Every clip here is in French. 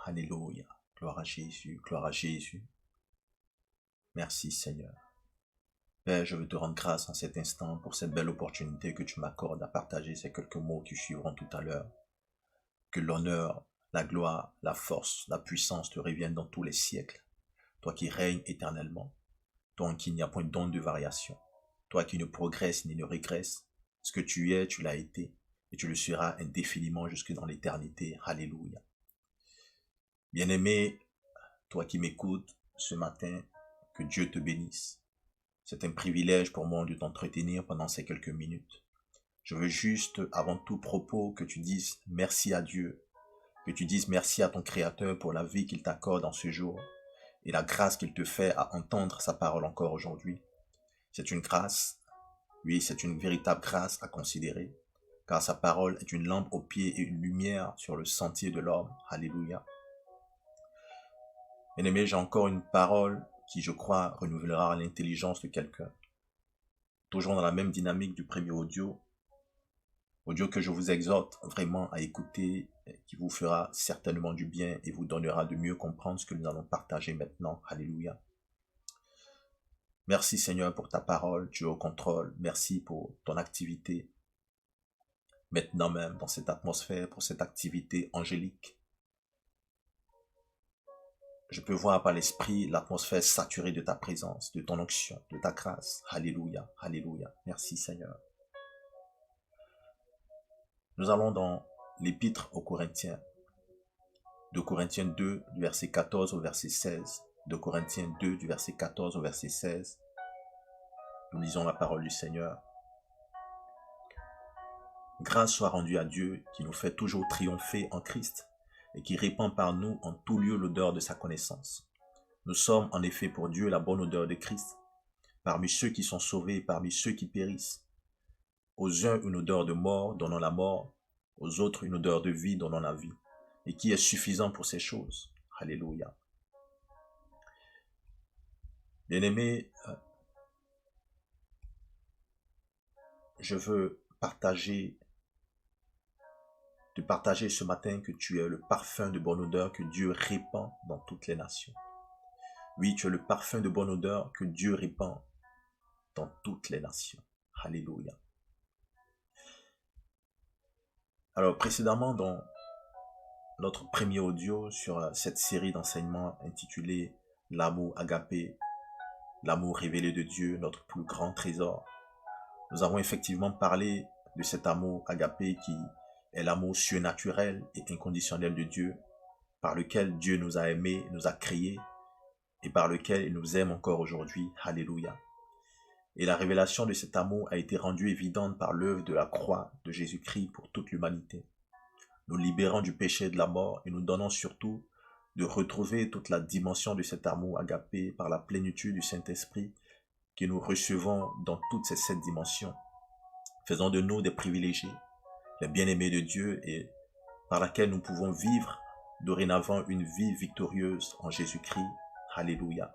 Alléluia. Gloire à Jésus, gloire à Jésus. Merci Seigneur. Père, je veux te rendre grâce en cet instant pour cette belle opportunité que tu m'accordes à partager ces quelques mots qui suivront tout à l'heure. Que l'honneur, la gloire, la force, la puissance te reviennent dans tous les siècles. Toi qui règnes éternellement. Toi en qui il n'y a point d'onde de variation. Toi qui ne progresses ni ne régresses. Ce que tu es, tu l'as été. Et tu le seras indéfiniment jusque dans l'éternité. Alléluia. Bien-aimé, toi qui m'écoutes ce matin, que Dieu te bénisse. C'est un privilège pour moi de t'entretenir pendant ces quelques minutes. Je veux juste, avant tout propos, que tu dises merci à Dieu, que tu dises merci à ton Créateur pour la vie qu'il t'accorde en ce jour et la grâce qu'il te fait à entendre sa parole encore aujourd'hui. C'est une grâce, oui, c'est une véritable grâce à considérer, car sa parole est une lampe aux pieds et une lumière sur le sentier de l'homme. Alléluia. Bien-aimé, j'ai encore une parole qui, je crois, renouvellera l'intelligence de quelqu'un. Toujours dans la même dynamique du premier audio que je vous exhorte vraiment à écouter, qui vous fera certainement du bien et vous donnera de mieux comprendre ce que nous allons partager maintenant. Alléluia. Merci Seigneur pour ta parole, tu es au contrôle. Merci pour ton activité. Maintenant même, dans cette atmosphère, pour cette activité angélique. Je peux voir par l'esprit l'atmosphère saturée de ta présence, de ton onction, de ta grâce. Alléluia, alléluia. Merci Seigneur. Nous allons dans l'épître aux Corinthiens. De Corinthiens 2, du verset 14 au verset 16. De Corinthiens 2, du verset 14 au verset 16. Nous lisons la parole du Seigneur. Grâce soit rendue à Dieu qui nous fait toujours triompher en Christ et qui répand par nous en tout lieu l'odeur de sa connaissance. Nous sommes en effet pour Dieu la bonne odeur de Christ, parmi ceux qui sont sauvés et parmi ceux qui périssent. Aux uns une odeur de mort, donnant la mort, aux autres une odeur de vie, donnant la vie, et qui est suffisant pour ces choses. Alléluia. Bien-aimé, je veux te partager ce matin que tu es le parfum de bonne odeur que Dieu répand dans toutes les nations. Oui, tu es le parfum de bonne odeur que Dieu répand dans toutes les nations. Alléluia. Alors, précédemment, dans notre premier audio sur cette série d'enseignements intitulée « L'amour agapé, l'amour révélé de Dieu, notre plus grand trésor », nous avons effectivement parlé de cet amour agapé qui est l'amour surnaturel et inconditionnel de Dieu, par lequel Dieu nous a aimés, nous a créés, et par lequel il nous aime encore aujourd'hui. Alléluia. Et la révélation de cet amour a été rendue évidente par l'œuvre de la croix de Jésus-Christ pour toute l'humanité, nous libérant du péché et de la mort et nous donnant surtout de retrouver toute la dimension de cet amour agapé par la plénitude du Saint-Esprit que nous recevons dans toutes ces 7 dimensions, faisant de nous des privilégiés, les bien-aimés de Dieu et par laquelle nous pouvons vivre dorénavant une vie victorieuse en Jésus-Christ. Alléluia.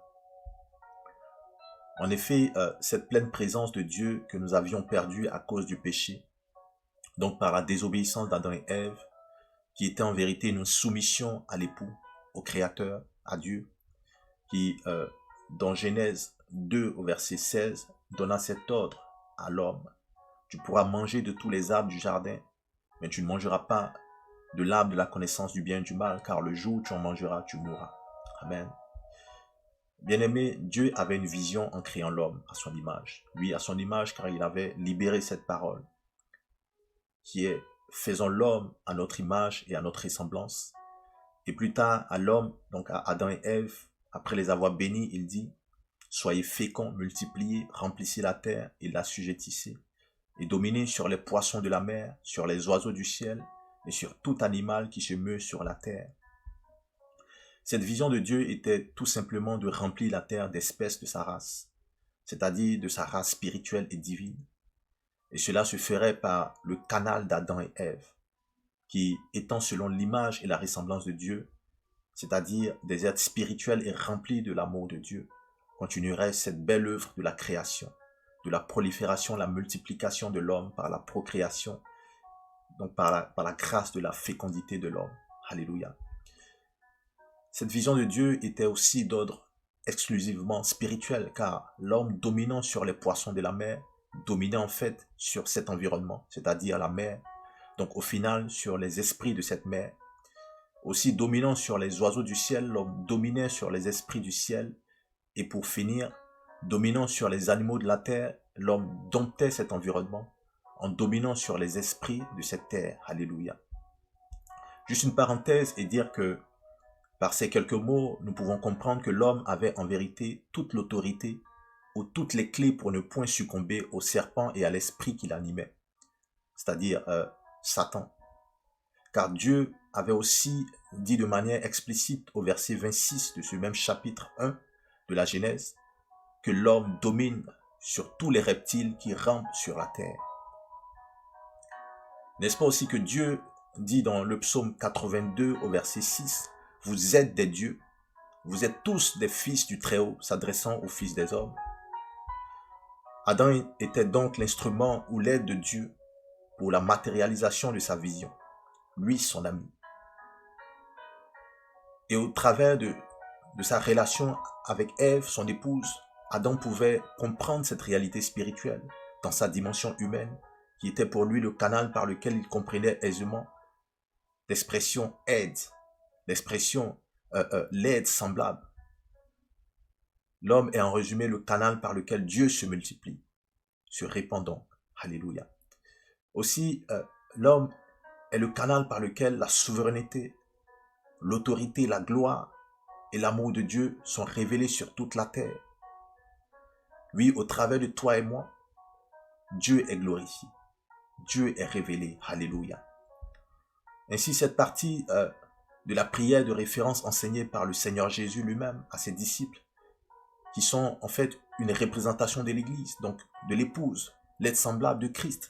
En effet, cette pleine présence de Dieu que nous avions perdue à cause du péché, donc par la désobéissance d'Adam et Ève, qui était en vérité une soumission à l'époux, au Créateur, à Dieu, qui, dans Genèse 2 au verset 16, donna cet ordre à l'homme. Tu pourras manger de tous les arbres du jardin, mais tu ne mangeras pas de l'arbre de la connaissance du bien et du mal, car le jour où tu en mangeras, tu mourras. Amen. Bien-aimé, Dieu avait une vision en créant l'homme à son image. Oui, à son image, car il avait libéré cette parole, qui est « faisons l'homme à notre image et à notre ressemblance ». Et plus tard, à l'homme, donc à Adam et Ève, après les avoir bénis, il dit « Soyez féconds, multipliez, remplissez la terre et l'assujettissez, et dominez sur les poissons de la mer, sur les oiseaux du ciel, et sur tout animal qui se meut sur la terre. » Cette vision de Dieu était tout simplement de remplir la terre d'espèces de sa race, c'est-à-dire de sa race spirituelle et divine. Et cela se ferait par le canal d'Adam et Ève, qui, étant selon l'image et la ressemblance de Dieu, c'est-à-dire des êtres spirituels et remplis de l'amour de Dieu, continuerait cette belle œuvre de la création, de la prolifération, la multiplication de l'homme par la procréation, donc par la grâce de la fécondité de l'homme. Alléluia. Cette vision de Dieu était aussi d'ordre exclusivement spirituel, car l'homme dominant sur les poissons de la mer dominait en fait sur cet environnement, c'est-à-dire la mer, donc au final sur les esprits de cette mer. Aussi dominant sur les oiseaux du ciel, l'homme dominait sur les esprits du ciel, et pour finir, dominant sur les animaux de la terre, l'homme domptait cet environnement en dominant sur les esprits de cette terre. Alléluia. Juste une parenthèse et dire que par ces quelques mots, nous pouvons comprendre que l'homme avait en vérité toute l'autorité ou toutes les clés pour ne point succomber au serpent et à l'esprit qui l'animait, c'est-à-dire Satan. Car Dieu avait aussi dit de manière explicite au verset 26 de ce même chapitre 1 de la Genèse que l'homme domine sur tous les reptiles qui rampent sur la terre. N'est-ce pas aussi que Dieu dit dans le psaume 82 au verset 6, « Vous êtes des dieux, vous êtes tous des fils du Très-Haut, s'adressant aux fils des hommes. » Adam était donc l'instrument ou l'aide de Dieu pour la matérialisation de sa vision, lui son ami. Et au travers de sa relation avec Ève, son épouse, Adam pouvait comprendre cette réalité spirituelle dans sa dimension humaine, qui était pour lui le canal par lequel il comprenait aisément l'expression aide, l'expression l'aide semblable. L'homme est en résumé le canal par lequel Dieu se multiplie, se répandant. Alléluia. Aussi, l'homme est le canal par lequel la souveraineté, l'autorité, la gloire et l'amour de Dieu sont révélés sur toute la terre. Oui, au travers de toi et moi, Dieu est glorifié. Dieu est révélé. Alléluia. Ainsi, cette partie de la prière de référence enseignée par le Seigneur Jésus lui-même à ses disciples, qui sont en fait une représentation de l'Église, donc de l'épouse, l'aide semblable de Christ.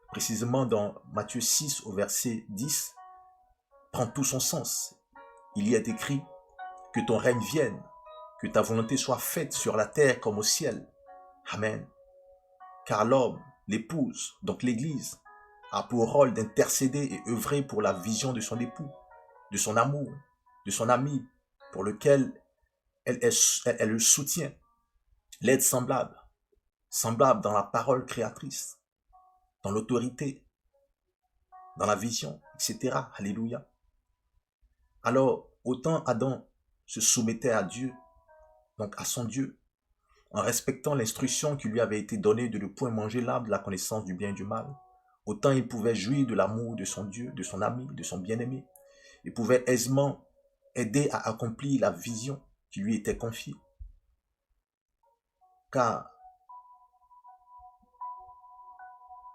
Précisément dans Matthieu 6 au verset 10, prend tout son sens. Il y est écrit « Que ton règne vienne, que ta volonté soit faite sur la terre comme au ciel. » Amen. Car l'homme, l'épouse, donc l'Église, a pour rôle d'intercéder et œuvrer pour la vision de son époux, de son amour, de son ami, pour lequel elle le soutient, l'aide semblable dans la parole créatrice, dans l'autorité, dans la vision, etc. Alléluia. Alors, autant Adam se soumettait à Dieu, donc à son Dieu, en respectant l'instruction qui lui avait été donnée de ne point manger l'arbre de la connaissance du bien et du mal, autant il pouvait jouir de l'amour de son Dieu, de son ami, de son bien-aimé. Il pouvait aisément aider à accomplir la vision qui lui était confiée. Car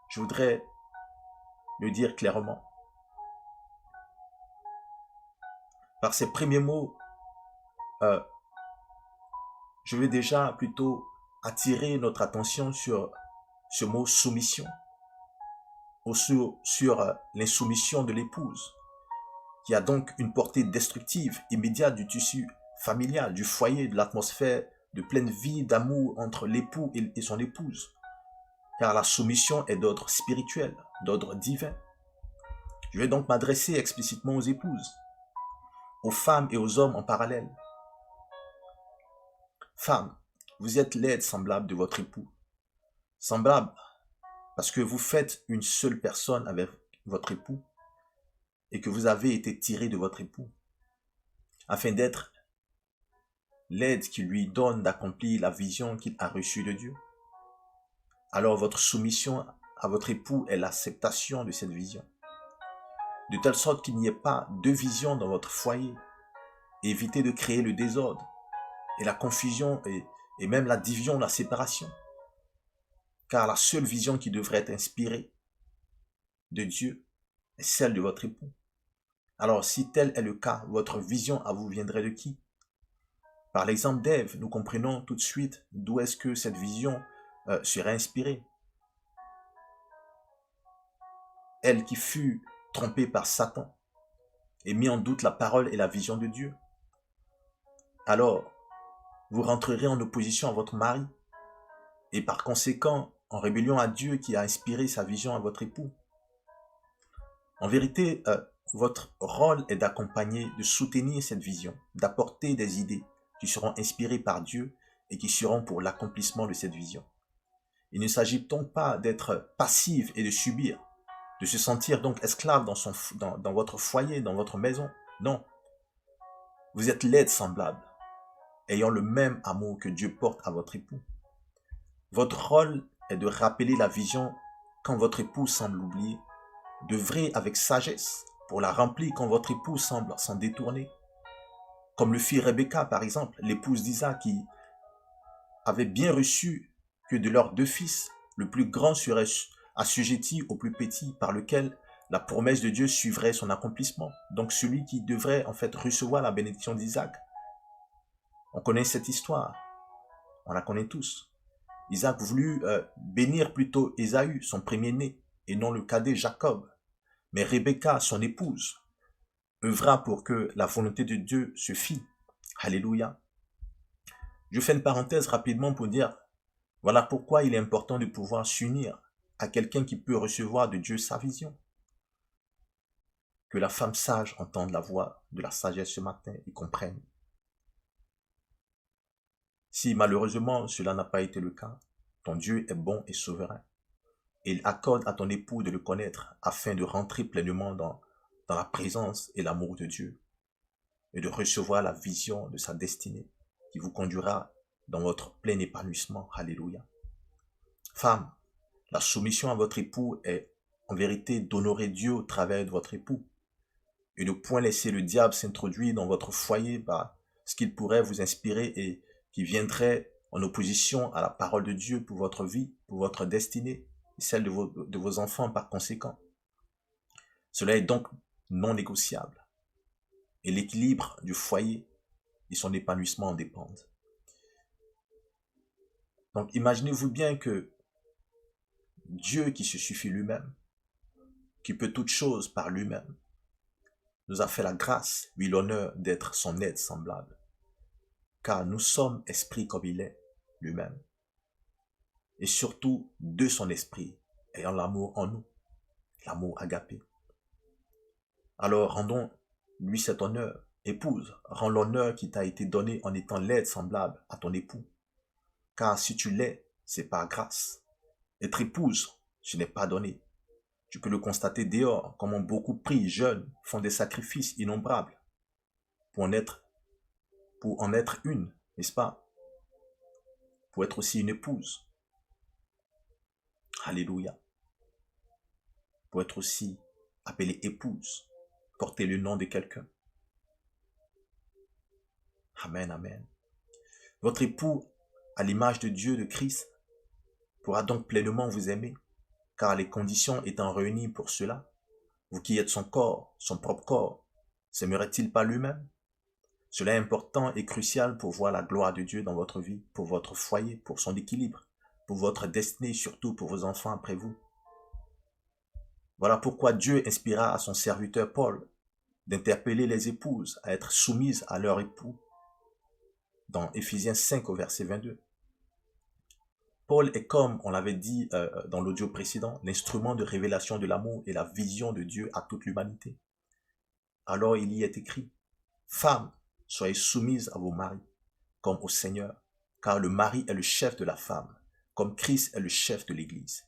je voudrais le dire clairement. Par ces premiers mots, je vais déjà plutôt attirer notre attention sur ce mot soumission, ou sur l'insoumission de l'épouse, qui a donc une portée destructive immédiate du tissu familial, du foyer, de l'atmosphère de pleine vie, d'amour entre l'époux et son épouse. Car la soumission est d'ordre spirituel, d'ordre divin. Je vais donc m'adresser explicitement aux épouses, aux femmes et aux hommes en parallèle. Femmes, vous êtes l'aide semblable de votre époux. Semblable parce que vous faites une seule personne avec votre époux et que vous avez été tiré de votre époux afin d'être l'aide qui lui donne d'accomplir la vision qu'il a reçue de Dieu. Alors votre soumission à votre époux est l'acceptation de cette vision. De telle sorte qu'il n'y ait pas deux visions dans votre foyer. Évitez de créer le désordre et la confusion et même la division, la séparation. Car la seule vision qui devrait être inspirée de Dieu est celle de votre époux. Alors si tel est le cas, votre vision à vous viendrait de qui? Par l'exemple d'Ève, nous comprenons tout de suite d'où est-ce que cette vision serait inspirée. Elle qui fut trompée par Satan et mis en doute la parole et la vision de Dieu. Alors, vous rentrerez en opposition à votre mari et par conséquent en rébellion à Dieu qui a inspiré sa vision à votre époux. En vérité, votre rôle est d'accompagner, de soutenir cette vision, d'apporter des idées qui seront inspirées par Dieu et qui seront pour l'accomplissement de cette vision. Il ne s'agit donc pas d'être passif et de subir, de se sentir donc esclave dans votre foyer, dans votre maison. Non, vous êtes l'aide semblable, ayant le même amour que Dieu porte à votre époux. Votre rôle est de rappeler la vision quand votre époux semble l'oublier, d'œuvrer avec sagesse pour la remplir quand votre époux semble s'en détourner. Comme le fit Rebecca, par exemple, l'épouse d'Isaac, qui avait bien reçu que de leurs 2 fils, le plus grand serait assujetti au plus petit, par lequel la promesse de Dieu suivrait son accomplissement. Donc celui qui devrait en fait recevoir la bénédiction d'Isaac. On connaît cette histoire, on la connaît tous. Isaac voulut bénir plutôt Ésaü, son premier-né, et non le cadet Jacob. Mais Rebecca, son épouse, œuvra pour que la volonté de Dieu se fît. Alléluia. Je fais une parenthèse rapidement pour dire, voilà pourquoi il est important de pouvoir s'unir à quelqu'un qui peut recevoir de Dieu sa vision. Que la femme sage entende la voix de la sagesse ce matin et comprenne. Si malheureusement cela n'a pas été le cas, ton Dieu est bon et souverain. Et il accorde à ton époux de le connaître afin de rentrer pleinement dans la présence et l'amour de Dieu et de recevoir la vision de sa destinée qui vous conduira dans votre plein épanouissement. Alléluia. Femme, la soumission à votre époux est en vérité d'honorer Dieu au travers de votre époux et de ne point laisser le diable s'introduire dans votre foyer par ce qu'il pourrait vous inspirer et qui viendrait en opposition à la parole de Dieu pour votre vie, pour votre destinée et celle de vos enfants par conséquent. Cela est donc non négociable et l'équilibre du foyer et son épanouissement en dépendent. Donc imaginez-vous bien que Dieu qui se suffit lui-même, qui peut toutes choses par lui-même, nous a fait la grâce, oui l'honneur d'être son aide semblable, car nous sommes esprit comme il est lui-même, et surtout de son esprit, ayant l'amour en nous, l'amour agapé. Alors rendons-lui cet honneur. Épouse, rends l'honneur qui t'a été donné en étant l'aide semblable à ton époux, car si tu l'es, c'est par grâce. Être épouse, ce n'est pas donné. Tu peux le constater dehors, comment beaucoup prient, jeunes, font des sacrifices innombrables pour en être une, n'est-ce pas? Pour être aussi une épouse. Alléluia. Pour être aussi appelée épouse, porter le nom de quelqu'un. Amen, amen. Votre époux, à l'image de Dieu, de Christ, pourra donc pleinement vous aimer, car les conditions étant réunies pour cela, vous qui êtes son corps, son propre corps, s'aimerait-il pas lui-même? Cela est important et crucial pour voir la gloire de Dieu dans votre vie, pour votre foyer, pour son équilibre, pour votre destinée, surtout pour vos enfants après vous. Voilà pourquoi Dieu inspira à son serviteur Paul d'interpeller les épouses à être soumises à leur époux dans Éphésiens 5 au verset 22. Paul est, comme on l'avait dit dans l'audio précédent, l'instrument de révélation de l'amour et la vision de Dieu à toute l'humanité. Alors il y est écrit, « Femmes, soyez soumises à vos maris, comme au Seigneur, car le mari est le chef de la femme, comme Christ est le chef de l'Église,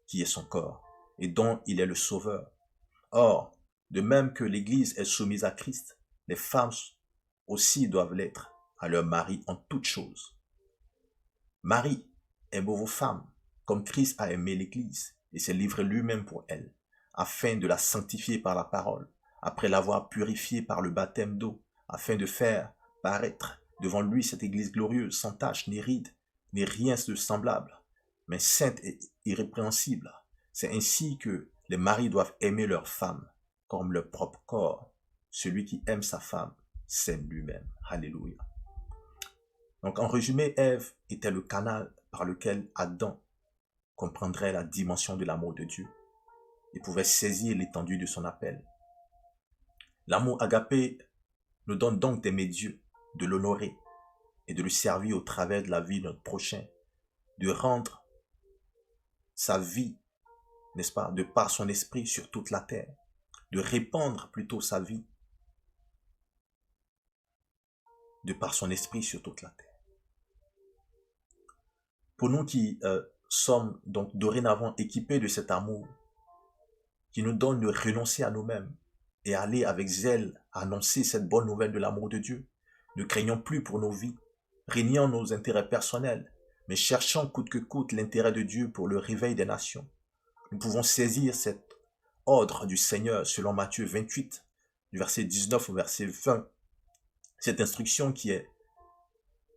qui est son corps, et dont il est le sauveur. Or, de même que l'Église est soumise à Christ, les femmes aussi doivent l'être à leur mari en toutes choses. Marie, aimez vos femmes, comme Christ a aimé l'Église, et s'est livré lui-même pour elle, afin de la sanctifier par la parole, après l'avoir purifiée par le baptême d'eau, afin de faire paraître devant lui cette Église glorieuse, sans tache, ni ride, ni rien de semblable, mais sainte et irrépréhensible. C'est ainsi que les maris doivent aimer leurs femmes, comme leur propre corps. Celui qui aime sa femme s'aime lui-même. Alléluia. Donc en résumé, Ève était le canal par lequel Adam comprendrait la dimension de l'amour de Dieu et pouvait saisir l'étendue de son appel. L'amour agapé nous donne donc d'aimer Dieu, de l'honorer et de le servir au travers de la vie de notre prochain, de rendre sa vie, n'est-ce pas, de par son esprit sur toute la terre. de répandre plutôt sa vie de par son esprit sur toute la terre. Pour nous qui sommes donc dorénavant équipés de cet amour, qui nous donne de renoncer à nous-mêmes et aller avec zèle annoncer cette bonne nouvelle de l'amour de Dieu, ne craignons plus pour nos vies, régnant nos intérêts personnels, mais cherchant coûte que coûte l'intérêt de Dieu pour le réveil des nations. Nous pouvons saisir cet ordre du Seigneur selon Matthieu 28, du verset 19 au verset 20, cette instruction qui est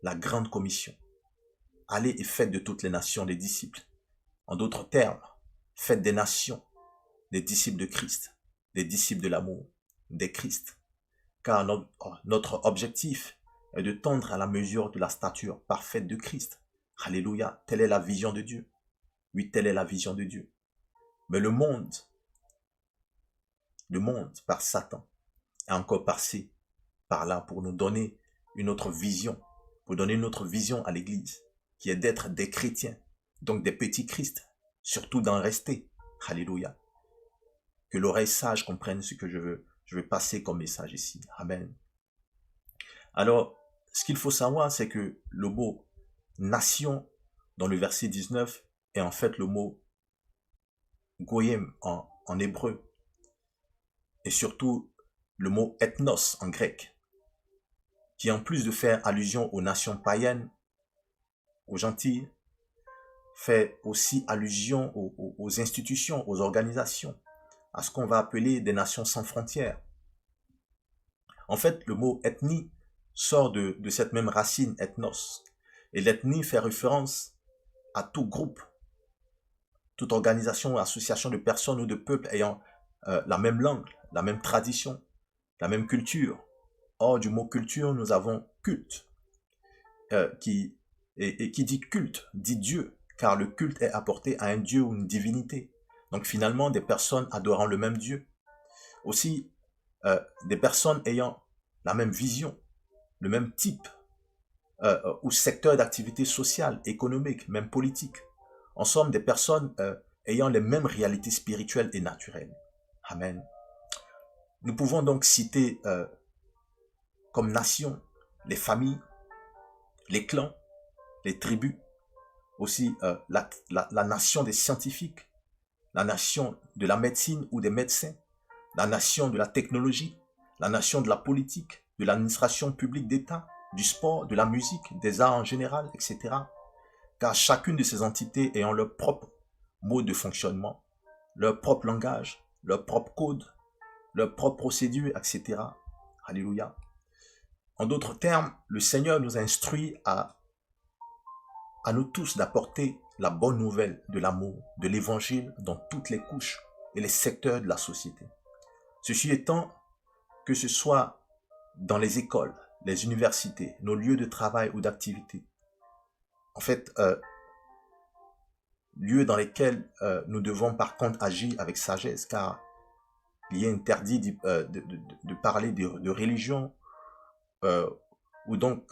la grande commission. Allez et faites de toutes les nations des disciples. En d'autres termes, faites des nations des disciples de Christ, des disciples de l'amour, des Christ. Car notre objectif est de tendre à la mesure de la stature parfaite de Christ. Alléluia, telle est la vision de Dieu. Oui, telle est la vision de Dieu. Mais le monde, par Satan, est encore passé par là pour nous donner une autre vision, pour donner une autre vision à l'Église, qui est d'être des chrétiens, donc des petits Christ, surtout d'en rester. Alléluia. Que l'oreille sage comprenne ce que je veux passer comme message ici. Amen. Alors, ce qu'il faut savoir, c'est que le mot nation, dans le verset 19, est en fait le mot goyim en hébreu, et surtout le mot ethnos en grec, qui en plus de faire allusion aux nations païennes, aux gentils, fait aussi allusion aux institutions, aux organisations, à ce qu'on va appeler des nations sans frontières. En fait, le mot ethnie sort de cette même racine ethnos. Et l'ethnie fait référence à tout groupe, toute organisation ou association de personnes ou de peuples ayant la même langue, la même tradition, la même culture. Or, du mot culture, nous avons culte, qui dit culte, dit Dieu, car le culte est apporté à un Dieu ou une divinité. Donc finalement, des personnes adorant le même Dieu. Aussi, des personnes ayant la même vision, le même type ou secteur d'activité sociale, économique, même politique. En somme, des personnes ayant les mêmes réalités spirituelles et naturelles. Amen. Nous pouvons donc citer comme nation les familles, les clans, les tribus, aussi la nation des scientifiques, la nation de la médecine ou des médecins, la nation de la technologie, la nation de la politique, de l'administration publique d'État, du sport, de la musique, des arts en général, etc. Car chacune de ces entités ayant leur propre mode de fonctionnement, leur propre langage, leur propre code, leur propre procédure, etc. Alléluia. En d'autres termes, le Seigneur nous a instruits à nous tous d'apporter la bonne nouvelle de l'amour, de l'évangile dans toutes les couches et les secteurs de la société. Ceci étant, que ce soit dans les écoles, les universités, nos lieux de travail ou d'activité, en fait, lieux dans lesquels nous devons par contre agir avec sagesse, car il est interdit de parler de religion, où donc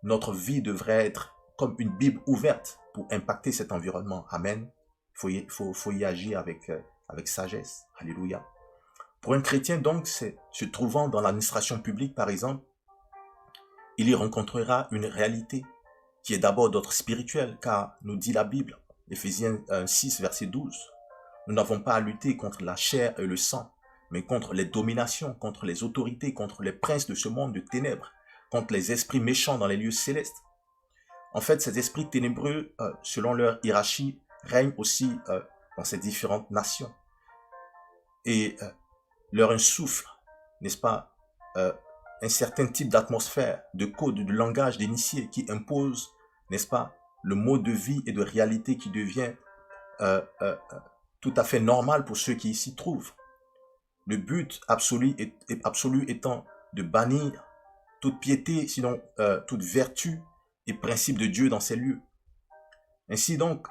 notre vie devrait être comme une Bible ouverte pour impacter cet environnement. Amen. Il faut y agir avec sagesse. Alléluia. Pour un chrétien, donc, se trouvant dans l'administration publique, par exemple, il y rencontrera une réalité qui est d'abord d'ordre spirituel, car nous dit la Bible, Éphésiens 6, verset 12, nous n'avons pas à lutter contre la chair et le sang, mais contre les dominations, contre les autorités, contre les princes de ce monde de ténèbres, contre les esprits méchants dans les lieux célestes. En fait, ces esprits ténébreux, selon leur hiérarchie, règnent aussi dans ces différentes nations. Et leur insuffle, n'est-ce pas, un certain type d'atmosphère, de code, de langage d'initié qui impose, n'est-ce pas, le mode de vie et de réalité qui devient tout à fait normal pour ceux qui s'y trouvent. Le but absolu étant de bannir toute piété, sinon toute vertu et principe de Dieu dans ces lieux. Ainsi donc,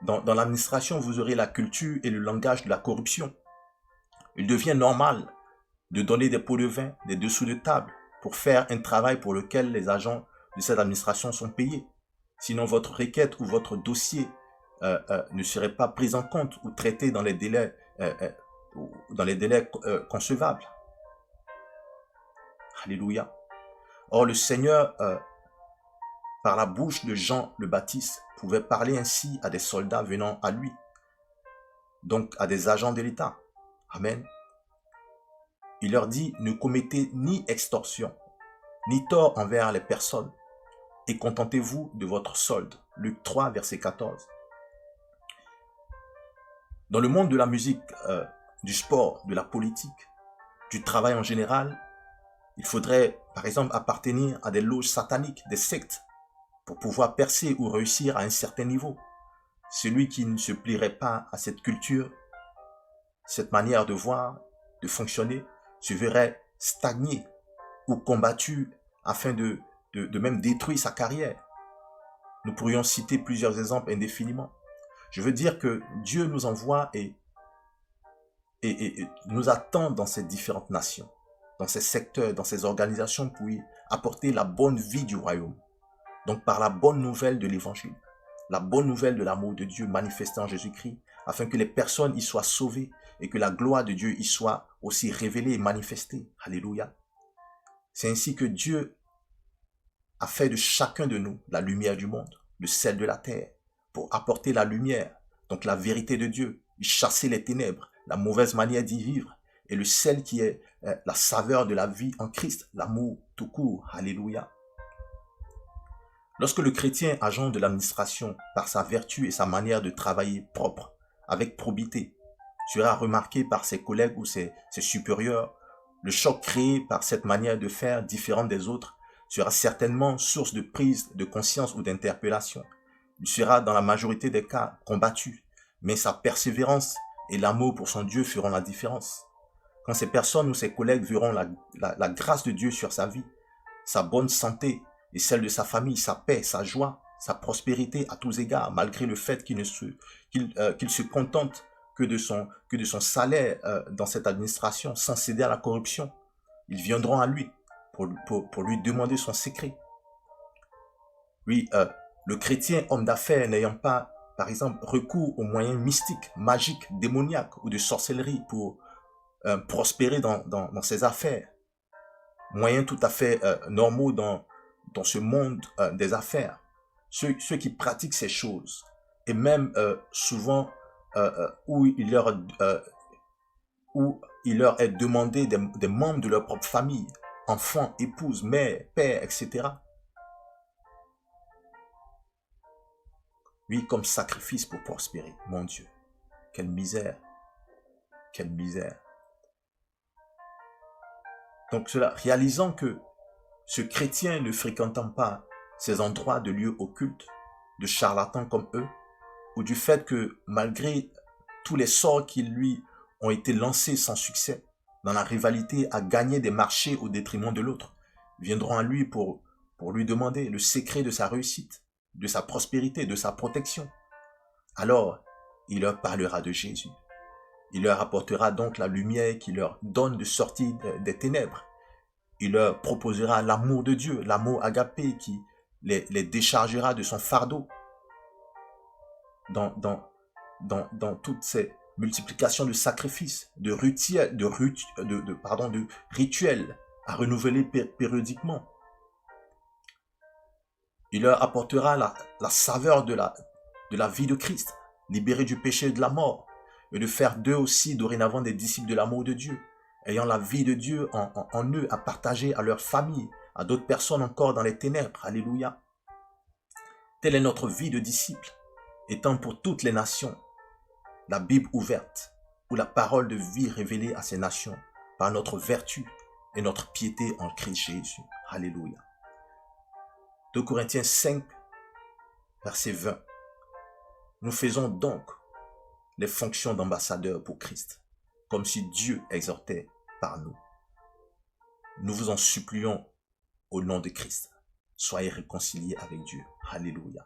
dans l'administration, vous aurez la culture et le langage de la corruption. Il devient normal de donner des pots de vin, des dessous de table, pour faire un travail pour lequel les agents de cette administration sont payés. Sinon, votre requête ou votre dossier ne serait pas pris en compte ou traité dans les délais ou dans les délais concevables. Alléluia. Or, le Seigneur, par la bouche de Jean le Baptiste, pouvait parler ainsi à des soldats venant à lui, donc à des agents de l'État. Amen. Il leur dit, ne commettez ni extorsion, ni tort envers les personnes, et contentez-vous de votre solde. Luc 3, verset 14. Dans le monde de la musique, du sport, de la politique, du travail en général, il faudrait, par exemple, appartenir à des loges sataniques, des sectes, pour pouvoir percer ou réussir à un certain niveau. Celui qui ne se plierait pas à cette culture, cette manière de voir, de fonctionner, se verrait stagné ou combattu afin de même détruire sa carrière. Nous pourrions citer plusieurs exemples indéfiniment. Je veux dire que Dieu nous envoie et nous attend dans ces différentes nations, dans ces secteurs, dans ces organisations pour y apporter la bonne vie du royaume. Donc par la bonne nouvelle de l'évangile, la bonne nouvelle de l'amour de Dieu manifesté en Jésus-Christ, afin que les personnes y soient sauvées et que la gloire de Dieu y soit aussi révélée et manifestée. Alléluia. C'est ainsi que Dieu a fait de chacun de nous la lumière du monde, le sel de la terre, pour apporter la lumière, donc la vérité de Dieu, y chasser les ténèbres, la mauvaise manière d'y vivre, et le sel qui est la saveur de la vie en Christ, l'amour tout court. Alléluia. Lorsque le chrétien agent de l'administration, par sa vertu et sa manière de travailler propre, avec probité, sera remarqué par ses collègues ou ses supérieurs, le choc créé par cette manière de faire différente des autres sera certainement source de prise de conscience ou d'interpellation. Il sera dans la majorité des cas combattu, mais sa persévérance et l'amour pour son Dieu feront la différence. Quand ces personnes ou ses collègues verront la grâce de Dieu sur sa vie, sa bonne santé et celle de sa famille, sa paix, sa joie, sa prospérité à tous égards, malgré le fait qu'il se contente que de son salaire dans cette administration, sans céder à la corruption, ils viendront à lui pour lui demander son secret. Oui, le chrétien homme d'affaires n'ayant pas, par exemple, recours aux moyens mystiques, magiques, démoniaques ou de sorcellerie pour prospérer dans ses affaires, moyens tout à fait normaux dans ce monde des affaires, ceux qui pratiquent ces choses, et même souvent où il leur est demandé des membres de leur propre famille, enfants, épouses, mères, pères, etc. Oui, comme sacrifice pour prospérer. Mon Dieu, quelle misère, quelle misère. Donc cela, réalisant que ce chrétien ne fréquentant pas ces endroits de lieux occultes, de charlatans comme eux, ou du fait que malgré tous les sorts qui lui ont été lancés sans succès, dans la rivalité à gagner des marchés au détriment de l'autre, viendront à lui pour lui demander le secret de sa réussite, de sa prospérité, de sa protection. Alors, il leur parlera de Jésus. Il leur apportera donc la lumière qui leur donne de sortir des ténèbres. Il leur proposera l'amour de Dieu, l'amour agapé qui les déchargera de son fardeau. Dans toutes ces multiplications de sacrifices, de rituels à renouveler périodiquement. Il leur apportera la saveur de la vie de Christ, libérés du péché et de la mort, et de faire d'eux aussi dorénavant des disciples de l'amour de Dieu, ayant la vie de Dieu en eux à partager à leur famille, à d'autres personnes encore dans les ténèbres. Alléluia. Telle est notre vie de disciples, étant pour toutes les nations la Bible ouverte, ou la parole de vie révélée à ces nations par notre vertu et notre piété en Christ Jésus. Alléluia. 2 Corinthiens 5, verset 20. Nous faisons donc les fonctions d'ambassadeurs pour Christ, comme si Dieu exhortait par nous. Nous vous en supplions au nom de Christ. Soyez réconciliés avec Dieu. Alléluia.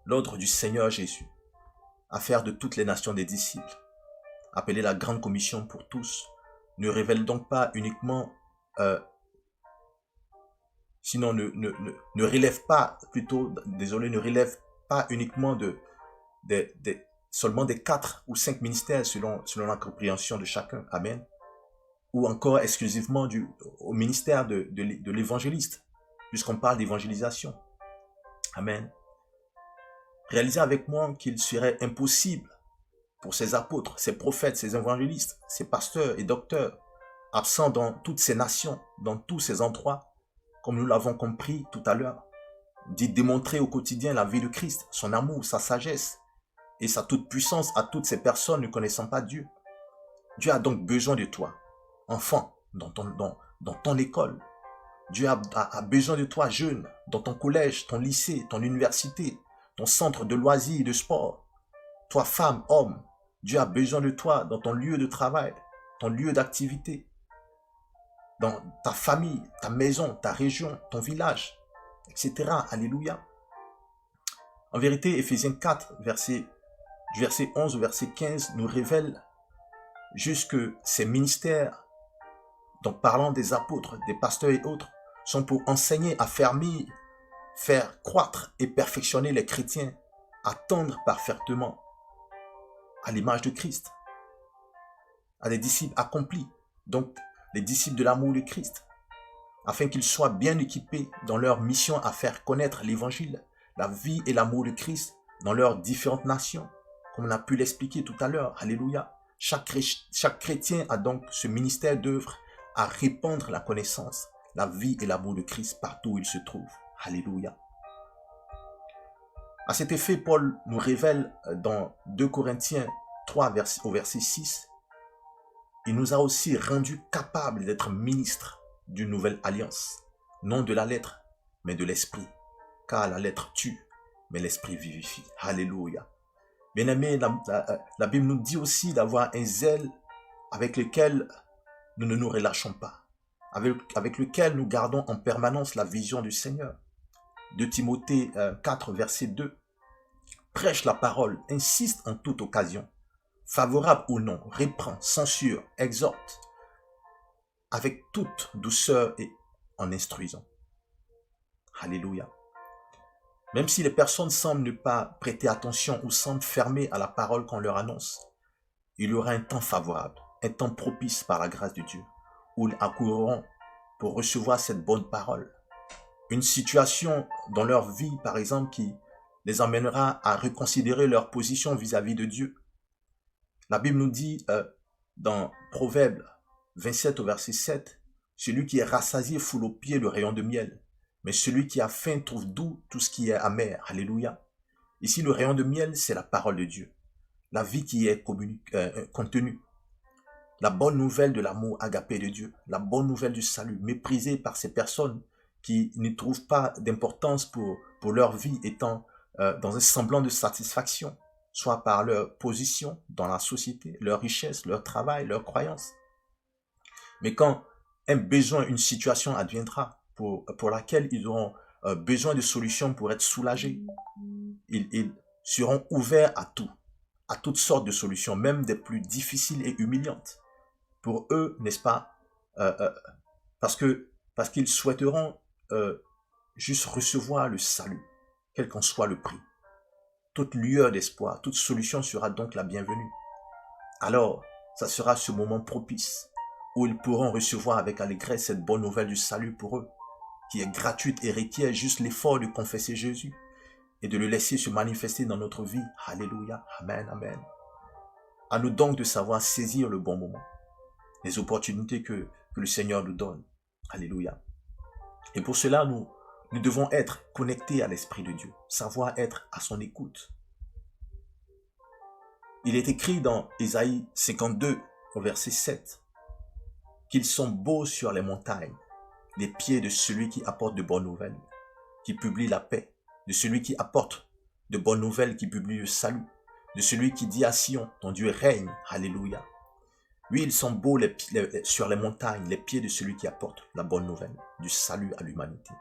L'ordre du Seigneur Jésus, à faire de toutes les nations des disciples, appelé la grande commission pour tous, ne révèle donc pas uniquement, sinon ne relève pas uniquement seulement des 4 ou 5 ministères selon la compréhension de chacun. Amen. Ou encore exclusivement au ministère de l'évangéliste, puisqu'on parle d'évangélisation. Amen. Réalisez avec moi qu'il serait impossible pour ces apôtres, ces prophètes, ces évangélistes, ces pasteurs et docteurs, absents dans toutes ces nations, dans tous ces endroits, comme nous l'avons compris tout à l'heure, d'y démontrer au quotidien la vie de Christ, son amour, sa sagesse et sa toute-puissance à toutes ces personnes ne connaissant pas Dieu. Dieu a donc besoin de toi, enfant, dans ton école. Dieu a besoin de toi, jeune, dans ton collège, ton lycée, ton université, ton centre de loisirs et de sport. Toi, femme, homme, Dieu a besoin de toi dans ton lieu de travail, ton lieu d'activité, dans ta famille, ta maison, ta région, ton village, etc. Alléluia. En vérité, Éphésiens 4, du verset 11 au verset 15, nous révèle juste que ces ministères, donc parlant des apôtres, des pasteurs et autres, sont pour enseigner, affermir, faire croître et perfectionner les chrétiens à tendre parfaitement à l'image de Christ, à des disciples accomplis, donc les disciples de l'amour de Christ, afin qu'ils soient bien équipés dans leur mission à faire connaître l'évangile, la vie et l'amour de Christ dans leurs différentes nations, comme on a pu l'expliquer tout à l'heure. Alléluia. Chaque chrétien a donc ce ministère d'œuvre à répandre la connaissance, la vie et l'amour de Christ partout où il se trouve. Alléluia. À cet effet, Paul nous révèle dans 2 Corinthiens 3 au verset 6, il nous a aussi rendus capables d'être ministres d'une nouvelle alliance, non de la lettre, mais de l'esprit, car la lettre tue, mais l'esprit vivifie. Alléluia. Bien-aimés, la Bible nous dit aussi d'avoir un zèle avec lequel nous ne nous relâchons pas, avec lequel nous gardons en permanence la vision du Seigneur. 2 Timothée 4, verset 2. Prêche la parole, insiste en toute occasion, favorable ou non, reprend, censure, exhorte, avec toute douceur et en instruisant. Alléluia. Même si les personnes semblent ne pas prêter attention ou semblent fermées à la parole qu'on leur annonce, il y aura un temps favorable, un temps propice par la grâce de Dieu, où ils accourront pour recevoir cette bonne parole. Une situation dans leur vie, par exemple, qui les amènera à reconsidérer leur position vis-à-vis de Dieu. La Bible nous dit dans Proverbe 27 au verset 7, « Celui qui est rassasié foule aux pieds le rayon de miel, mais celui qui a faim trouve doux tout ce qui est amer. » Alléluia. Ici, le rayon de miel, c'est la parole de Dieu, la vie qui est contenue, la bonne nouvelle de l'amour agapé de Dieu, la bonne nouvelle du salut, méprisée par ces personnes qui ne trouvent pas d'importance pour leur vie étant dans un semblant de satisfaction, soit par leur position dans la société, leur richesse, leur travail, leur croyance. Mais quand un besoin, une situation adviendra pour laquelle ils auront besoin de solutions pour être soulagés, ils seront ouverts à tout, à toutes sortes de solutions, même des plus difficiles et humiliantes. Pour eux, n'est-ce pas, parce qu'ils souhaiteront juste recevoir le salut, quel qu'en soit le prix. Toute lueur d'espoir, toute solution sera donc la bienvenue. Alors, ça sera ce moment propice où ils pourront recevoir avec allégresse cette bonne nouvelle du salut pour eux, qui est gratuite et requiert juste l'effort de confesser Jésus et de le laisser se manifester dans notre vie. Alléluia. Amen, amen. À nous donc de savoir saisir le bon moment, les opportunités que le Seigneur nous donne. Alléluia. Et pour cela, nous devons être connectés à l'Esprit de Dieu, savoir être à son écoute. Il est écrit dans Ésaïe 52, au verset 7, qu'ils sont beaux sur les montagnes, les pieds de celui qui apporte de bonnes nouvelles, qui publie la paix, de celui qui apporte de bonnes nouvelles, qui publie le salut, de celui qui dit à Sion, ton Dieu règne. Alléluia. Oui, ils sont beaux sur les montagnes, les pieds de celui qui apporte la bonne nouvelle, du salut à l'humanité,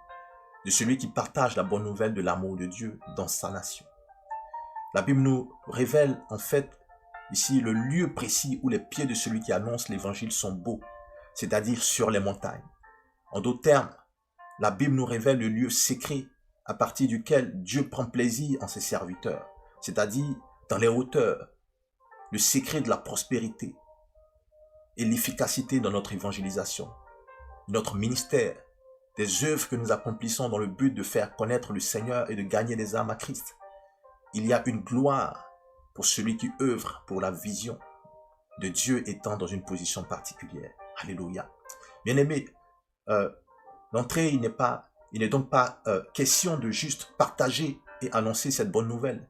de celui qui partage la bonne nouvelle de l'amour de Dieu dans sa nation. La Bible nous révèle en fait ici le lieu précis où les pieds de celui qui annonce l'évangile sont beaux, c'est-à-dire sur les montagnes. En d'autres termes, la Bible nous révèle le lieu secret à partir duquel Dieu prend plaisir en ses serviteurs, c'est-à-dire dans les hauteurs, le secret de la prospérité et l'efficacité dans notre évangélisation, notre ministère, des œuvres que nous accomplissons dans le but de faire connaître le Seigneur et de gagner des âmes à Christ. Il y a une gloire pour celui qui œuvre pour la vision de Dieu étant dans une position particulière. Alléluia. Bien-aimés, l'entrée, il n'est donc pas question de juste partager et annoncer cette bonne nouvelle,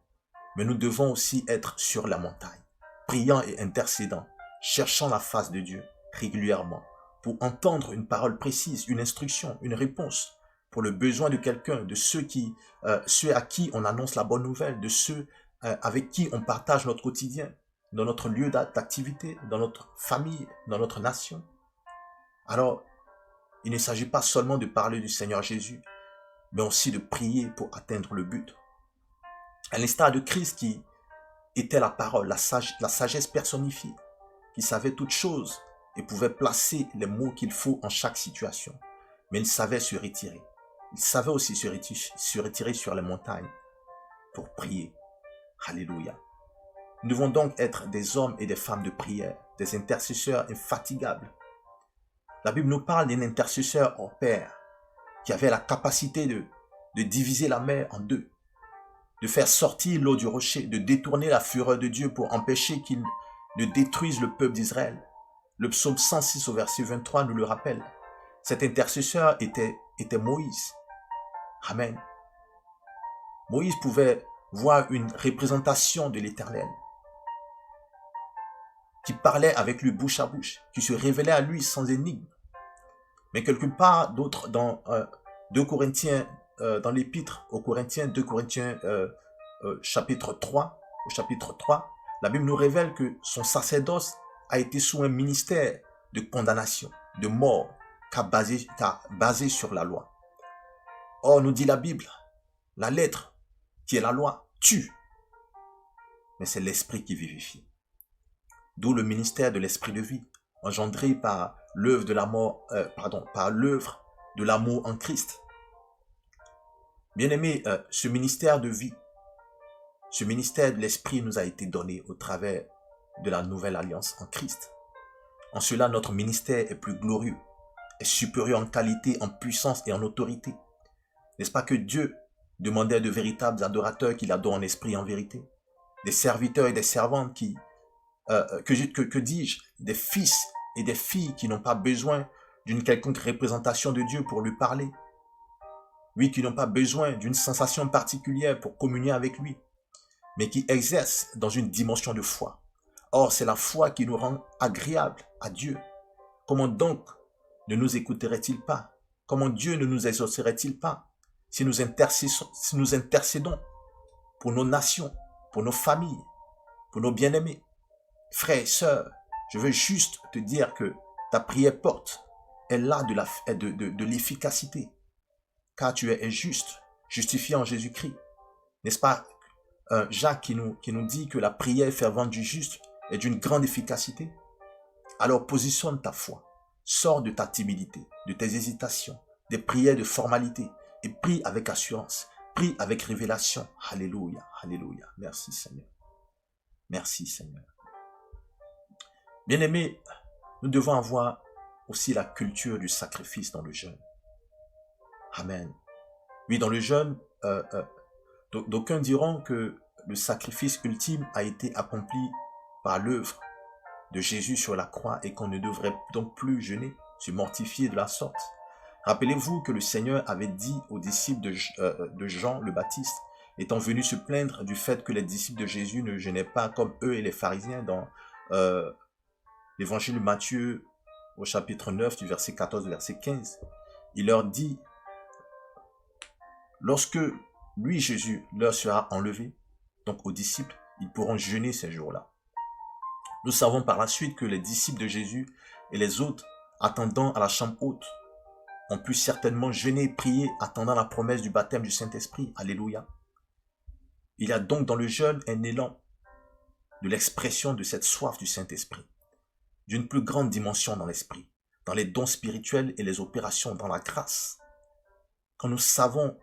mais nous devons aussi être sur la montagne, priant et intercédant, cherchant la face de Dieu régulièrement, pour entendre une parole précise, une instruction, une réponse pour le besoin de quelqu'un, de ceux à qui on annonce la bonne nouvelle, de ceux avec qui on partage notre quotidien, dans notre lieu d'activité, dans notre famille, dans notre nation. Alors, il ne s'agit pas seulement de parler du Seigneur Jésus, mais aussi de prier pour atteindre le but. À l'instar de Christ qui était la parole, la sagesse personnifiée, qui savait toutes choses et pouvait placer les mots qu'il faut en chaque situation. Mais il savait se retirer. Il savait aussi se retirer sur les montagnes pour prier. Alléluia. Nous devons donc être des hommes et des femmes de prière, des intercesseurs infatigables. La Bible nous parle d'un intercesseur hors pair qui avait la capacité de diviser la mer en deux, de faire sortir l'eau du rocher, de détourner la fureur de Dieu pour empêcher qu'il ne détruise le peuple d'Israël. Le psaume 106 au verset 23 nous le rappelle. Cet intercesseur était Moïse. Amen. Moïse pouvait voir une représentation de l'Éternel qui parlait avec lui bouche à bouche, qui se révélait à lui sans énigme. Mais quelque part d'autre dans 2 Corinthiens, dans l'épître aux Corinthiens, 2 Corinthiens chapitre 3, au chapitre 3, la Bible nous révèle que son sacerdoce a été sous un ministère de condamnation, de mort, basé sur la loi. Or, nous dit la Bible, la lettre, qui est la loi, tue. Mais c'est l'esprit qui vivifie. D'où le ministère de l'esprit de vie, engendré par l'œuvre de par l'œuvre de l'amour en Christ. Bien-aimés, ce ministère de vie, ce ministère de l'esprit nous a été donné au travers de la nouvelle alliance en Christ. En cela, notre ministère est plus glorieux, est supérieur en qualité, en puissance et en autorité. N'est-ce pas que Dieu demandait de véritables adorateurs qui l'adorent en esprit et en vérité? Des serviteurs et des servantes que dis-je, des fils et des filles qui n'ont pas besoin d'une quelconque représentation de Dieu pour lui parler. Oui, qui n'ont pas besoin d'une sensation particulière pour communier avec lui, mais qui exercent dans une dimension de foi. Or, c'est la foi qui nous rend agréables à Dieu. Comment donc ne nous écouterait-il pas? Comment Dieu ne nous exaucerait-il pas si nous intercédons pour nos nations, pour nos familles, pour nos bien-aimés? Frères et sœurs, je veux juste te dire que ta prière porte, elle a de l'efficacité, car tu es juste, justifié en Jésus-Christ. N'est-ce pas Jacques qui nous dit que la prière fervente du juste est d'une grande efficacité? Alors positionne ta foi, sors de ta timidité, de tes hésitations, des prières de formalité et prie avec assurance, prie avec révélation. Alléluia, alléluia. Merci Seigneur. Merci Seigneur. Bien-aimés, nous devons avoir aussi la culture du sacrifice dans le jeûne. Amen. Oui, dans le jeûne, d'aucuns diront que le sacrifice ultime a été accompli par l'œuvre de Jésus sur la croix et qu'on ne devrait donc plus jeûner, se mortifier de la sorte. Rappelez-vous que le Seigneur avait dit aux disciples de Jean le Baptiste, étant venu se plaindre du fait que les disciples de Jésus ne jeûnaient pas comme eux et les pharisiens dans l'évangile de Matthieu au chapitre 9 du verset 14 au verset 15. Il leur dit, lorsque lui, Jésus, leur sera enlevé, donc aux disciples, ils pourront jeûner ces jours-là. Nous savons par la suite que les disciples de Jésus et les autres, attendant à la chambre haute, ont pu certainement jeûner et prier, attendant la promesse du baptême du Saint-Esprit. Alléluia. Il y a donc dans le jeûne un élan de l'expression de cette soif du Saint-Esprit, d'une plus grande dimension dans l'esprit, dans les dons spirituels et les opérations dans la grâce. Quand nous savons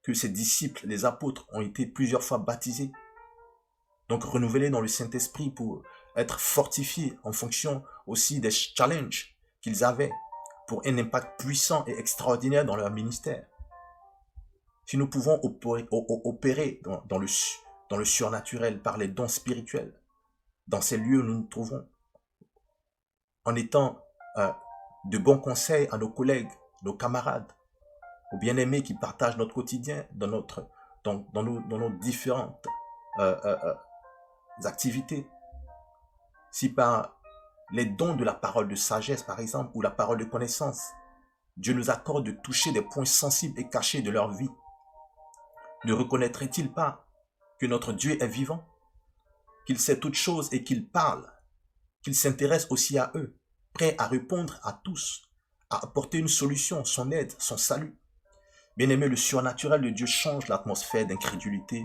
que ces disciples, les apôtres, ont été plusieurs fois baptisés, Donc renouvelés dans le Saint-Esprit pour être fortifiés en fonction aussi des challenges qu'ils avaient pour un impact puissant et extraordinaire dans leur ministère. Si nous pouvons opérer dans le surnaturel par les dons spirituels, dans ces lieux où nous nous trouvons, en étant de bons conseils à nos collègues, nos camarades, aux bien-aimés qui partagent notre quotidien dans nos différentes activités. Si par les dons de la parole de sagesse, par exemple, ou la parole de connaissance, Dieu nous accorde de toucher des points sensibles et cachés de leur vie, ne reconnaîtrait-il pas que notre Dieu est vivant, qu'il sait toutes choses et qu'il parle, qu'il s'intéresse aussi à eux, prêt à répondre à tous, à apporter une solution, son aide, son salut? Bien-aimé, le surnaturel de Dieu change l'atmosphère d'incrédulité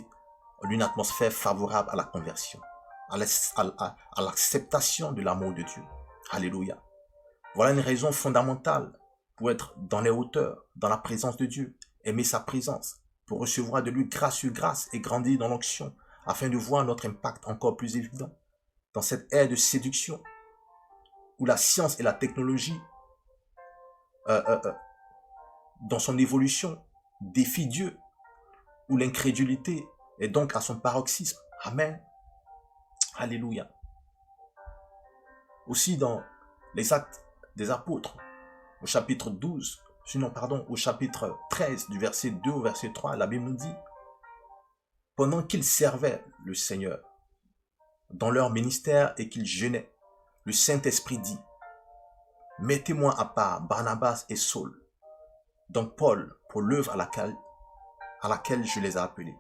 en une atmosphère favorable à la conversion, à l'acceptation de l'amour de Dieu. Alléluia. Voilà une raison fondamentale pour être dans les hauteurs, dans la présence de Dieu, aimer sa présence, pour recevoir de lui grâce sur grâce et grandir dans l'onction, afin de voir notre impact encore plus évident dans cette ère de séduction où la science et la technologie, dans son évolution, défient Dieu, où l'incrédulité est donc à son paroxysme. Amen. Alléluia. Aussi dans les Actes des Apôtres, au chapitre 12, au chapitre 13, du verset 2 au verset 3, la Bible nous dit: pendant qu'ils servaient le Seigneur dans leur ministère et qu'ils jeûnaient, le Saint-Esprit dit: mettez-moi à part Barnabas et Saul, donc Paul, pour l'œuvre à laquelle je les ai appelés.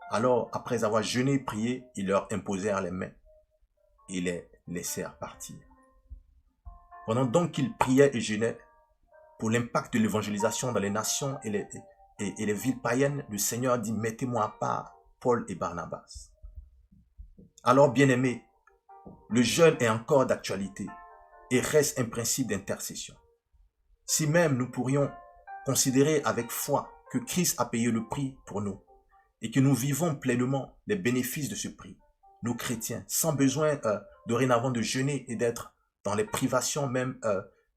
Alors, après avoir jeûné et prié, ils leur imposèrent les mains et les laissèrent partir. Pendant donc qu'ils priaient et jeûnaient pour l'impact de l'évangélisation dans les nations et les villes païennes, le Seigneur dit: mettez-moi à part Paul et Barnabas. Alors, bien-aimés, le jeûne est encore d'actualité et reste un principe d'intercession. Si même nous pourrions considérer avec foi que Christ a payé le prix pour nous et que nous vivons pleinement les bénéfices de ce prix, nous chrétiens, sans besoin dorénavant de jeûner et d'être dans les privations, même